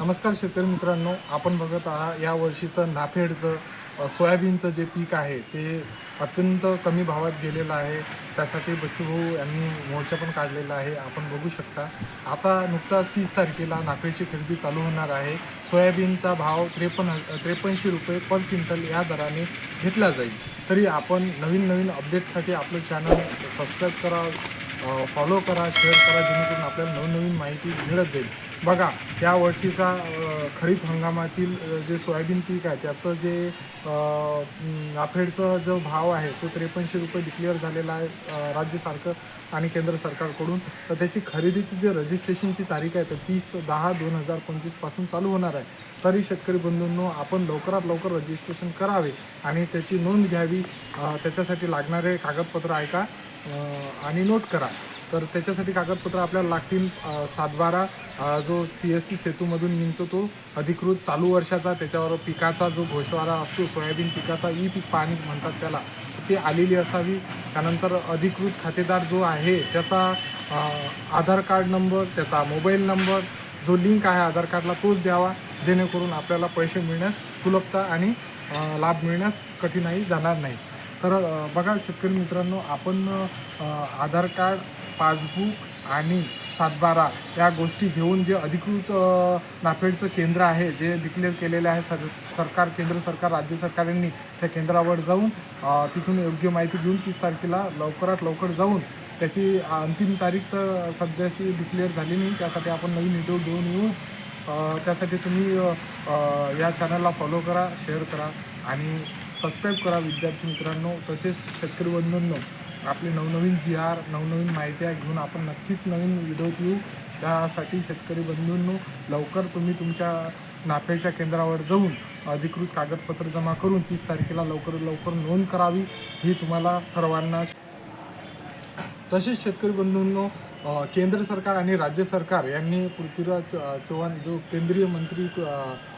नमस्कार शेतकरी मित्रांनो, आपण बघत आहात या वर्षीचं नाफेडचं सोयाबीनचं जे पीक आहे ते अत्यंत कमी भावात गेलेलं आहे. त्यासाठी बच्चूभाऊ यांनी मोर्चा पण काढलेला आहे. आपण बघू शकता. आता नुकताच 30 तारखेला नाफेडची खरेदी चालू होणार आहे. सोयाबीनचा भाव ₹53 पर क्विंटल या दराने घेतला जाईल. तरी आपण नवीन अपडेटसाठी आपलं चॅनल सबस्क्राईब करा, फॉलो करा, शेअर करा, जेणेकरून आपल्याला नवीन माहिती मिळत जाईल. बघा, या वर्षीचा खरीप हंगामातील जे सोयाबीन पीक आहे त्याचं जे नाफेडचा जो भाव आहे तो ₹53 डिक्लेअर झालेला आहे राज्य सरकार आणि केंद्र सरकारकडून. तर त्याची खरेदीची जी रजिस्ट्रेशनची तारीख आहे तर 30/10/2025 पासून चालू होणार आहे. तरी शेतकरी बंधूंनो, आपण लवकरात लवकर रजिस्ट्रेशन करावे आणि त्याची नोंद घ्यावी. त्याच्यासाठी लागणारे कागदपत्र ऐका आणि नोट करा. तर त्याच्यासाठी कागदपत्र आपल्याला लागतील 7/12 जो CSC सेतूमधून निघतो तो अधिकृत चालू वर्षाचा, त्याच्यावर पिकाचा जो घोषवारा असतो सोयाबीन पिकाचा, पीक पाहणी म्हणतात त्याला, ती आलेली असावी. त्यानंतर अधिकृत खातेदार जो आहे त्याचा आधार कार्ड नंबर, त्याचा मोबाईल नंबर, जो लिंक आहे आधार कार्डला तोच द्यावा, जेणेकरून आपल्याला पैसे मिळण्यास सुलभता आणि लाभ मिळण्यास कठीणाई जाणार नाही. तर बघा शेतकरी मित्रांनो, आपण आधार कार्ड, पासबुक आणि 7/12 या गोष्टी घेऊन जे अधिकृत नाफेडचं केंद्र आहे जे डिक्लेअर केलेलं आहे सरकार, केंद्र सरकार, राज्य सरकारांनी, त्या केंद्रावर जाऊन तिथून योग्य माहिती घेऊन 30 तारखेला लवकरात लवकर जाऊन त्याची अंतिम तारीख तर सध्याची डिक्लेअर झाली नाही. त्यासाठी आपण नवीन व्हिडिओ घेऊन येऊ. त्यासाठी तुम्ही या चॅनलला फॉलो करा, शेअर करा आणि सबस्क्राईब करा विद्यार्थी मित्रांनो. तसेच शेतकरी बंधूंनो, आपले नवनवीन GR, नवनवीन माहिती घेऊन आपण नक्कीच नवीन व्हिडिओत येऊ. त्यासाठी शेतकरी बंधूंनो, लवकर तुम्ही तुमच्या नाफेडच्या केंद्रावर जाऊन अधिकृत कागदपत्र जमा करून 30 तारखेला लवकर नोंद करावी, ही तुम्हाला सर्वांना. तसेच शेतकरी बंधूंनो, केंद्र सरकार आणि राज्य सरकार यांनी पृथ्वीराज चव्हाण जो केंद्रीय मंत्री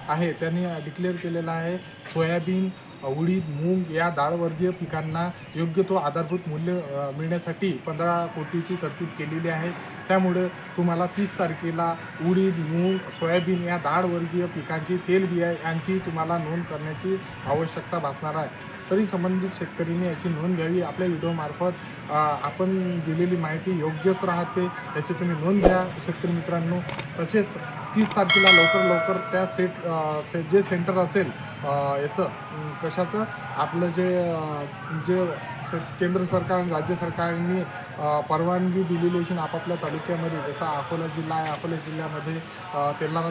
आहे त्यांनी डिक्लेअर केलेला आहे सोयाबीन, उडीद, मूग या डाळवर्गीय पिकांना योग्य तो आधारभूत मूल्य मिळण्यासाठी 15 कोटीची तरतूद केलेली आहे. त्यामुळे तुम्हाला 30 तारखेला उडीद, मूग, सोयाबीन या डाळवर्गीय पिकांची, तेलबिया यांची तुम्हाला नोंद करण्याची आवश्यकता भासणार आहे. तरी संबंधित शेतकऱ्यांनी याची नोंद घ्यावी. आपल्या व्हिडिओमार्फत आपण दिलेली माहिती योग्यच राहते, याची तुम्ही नोंद घ्या शेतकरी मित्रांनो. तसेच 30 तारखेला लवकर त्या जे सेंटर असेल याचं कशाचं आपलं जे केंद्र सरकार आणि राज्य सरकारने परवानगी दिलेली असून आपापल्या तालुक्यामध्ये, जसा अकोला जिल्हा आहे, अकोला जिल्ह्यामध्ये तेल्हारा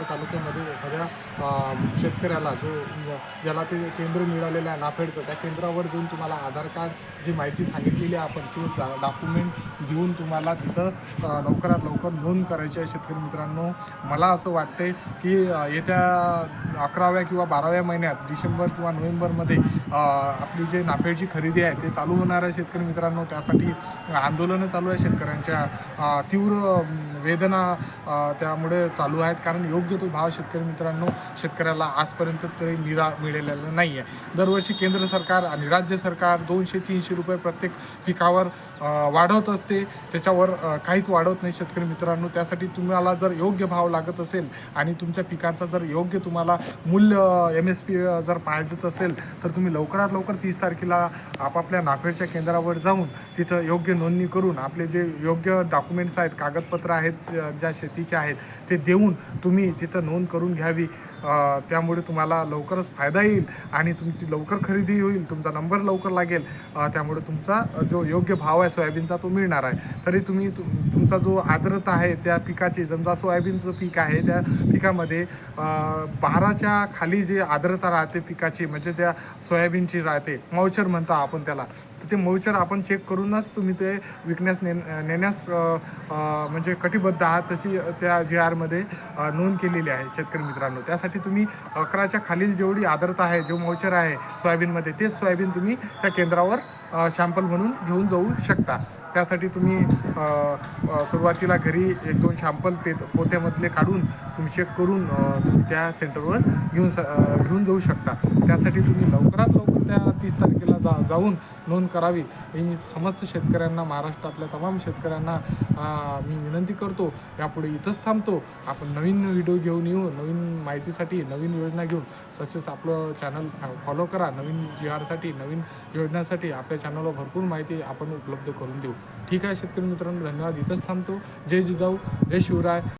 तालुक्यामध्ये एखाद्या शेतकऱ्याला ज्याला ते केंद्र मिळालेलं आहे नाफेडचं, त्या केंद्रावर जाऊन तुम्हाला आधार कार्ड जी माहिती सांगितलेली आहे आपण ते डॉक्युमेंट देऊन तुम्हाला तिथं लवकरात लवकर नोंद करायची आहे. शेतकरी मित्रांनो, मला असं वाटते की येत्या 11व्या किंवा 12व्या महिन्यात डिसेंबर किंवा नोव्हेंबरमध्ये आपली जे नाफेडची खरेदी आहे ते चालू होणार आहे. शेतकरी मित्रांनो, त्यासाठी आंदोलनं चालू आहे शेतकऱ्यांच्या, तीव्र वेदना त्यामुळे चालू आहेत, कारण योग्य तो भाव शेतकरी मित्रांनो शेतकऱ्याला आजपर्यंत तरी मिळालेला नाही आहे. दरवर्षी केंद्र सरकार आणि राज्य सरकार ₹200-300 प्रत्येक पिकावर वाढवत असते, त्याच्यावर काहीच वाढवत नाही शेतकरी मित्रांनो. त्यासाठी तुम्हाला जर योग्य भाव लागत असेल आणि तुमच्या पिकाचा जर योग्य तुम्हाला मूल्य MSP जर पाहिजेत असेल तर तुम्ही लवकरात लवकर 30 तारखेला आपापल्या नाफेडच्या केंद्रावर जाऊन तिथं योग्य नोंदणी करून आपले जे योग्य डॉक्युमेंट्स आहेत, कागदपत्र आहेत ज्या शेतीचे आहेत ते देऊन तुम्ही तिथं नोंद करून घ्यावी. त्यामुळे तुम्हाला लवकरच फायदा येईल आणि तुमची लवकर खरेदी होईल, तुमचा नंबर लवकर लागेल, त्यामुळे तुमचा जो योग्य भाव आहे सोयाबीनचा तो मिळणार आहे. तरी तुम्ही तुमचा जो आर्द्रता आहे त्या पिकाची, समजा सोयाबीनचं पीक आहे त्या पिकामध्ये 12च्या खाली जे आर्द्रता राहते पिकाची, म्हणजे त्या सोयाबीनची राहते, मॉइश्चर म्हणता आपण त्याला, तर ते मॉइश्चर आपण चेक करूनच तुम्ही ते विकण्यास नेण्यास म्हणजे कटिबद्ध आहात, तशी त्या GRमध्ये नोंद केलेली आहे शेतकरी मित्रांनो. त्यासाठी तुम्ही 11च्या खालील जेवढी आर्द्रता आहे, जो मॉइश्चर आहे सोयाबीनमध्ये, तेच सोयाबीन तुम्ही त्या केंद्रावर शॅम्पल म्हणून घेऊन जाऊ शकता. त्यासाठी तुम्ही सुरुवातीला घरी 1-2 शॅम्पल पोत्यामधले काढून तुम्ही चेक करून तुम्ही त्या सेंटरवर घेऊन जाऊ शकता. त्यासाठी तुम्ही लवकरात लवकर त्या 30 तारखेला जाऊन नोंद करावी ही मी समस्त शेतकऱ्यांना, महाराष्ट्रातल्या तमाम शेतकऱ्यांना मी विनंती करतो. यापुढे इथंच थांबतो. आपण नवीन व्हिडिओ घेऊन येऊ, नवीन माहितीसाठी, नवीन योजना घेऊन. तसेच आपलं चॅनल फॉलो करा. नवीन GRसाठी, नवीन योजनासाठी आपल्या चॅनलवर भरपूर माहिती आपण उपलब्ध करून देऊ. ठीक आहे शेतकरी मित्रांनो, धन्यवाद. इथंच थांबतो. जय जिजाऊ, जय शिवराय.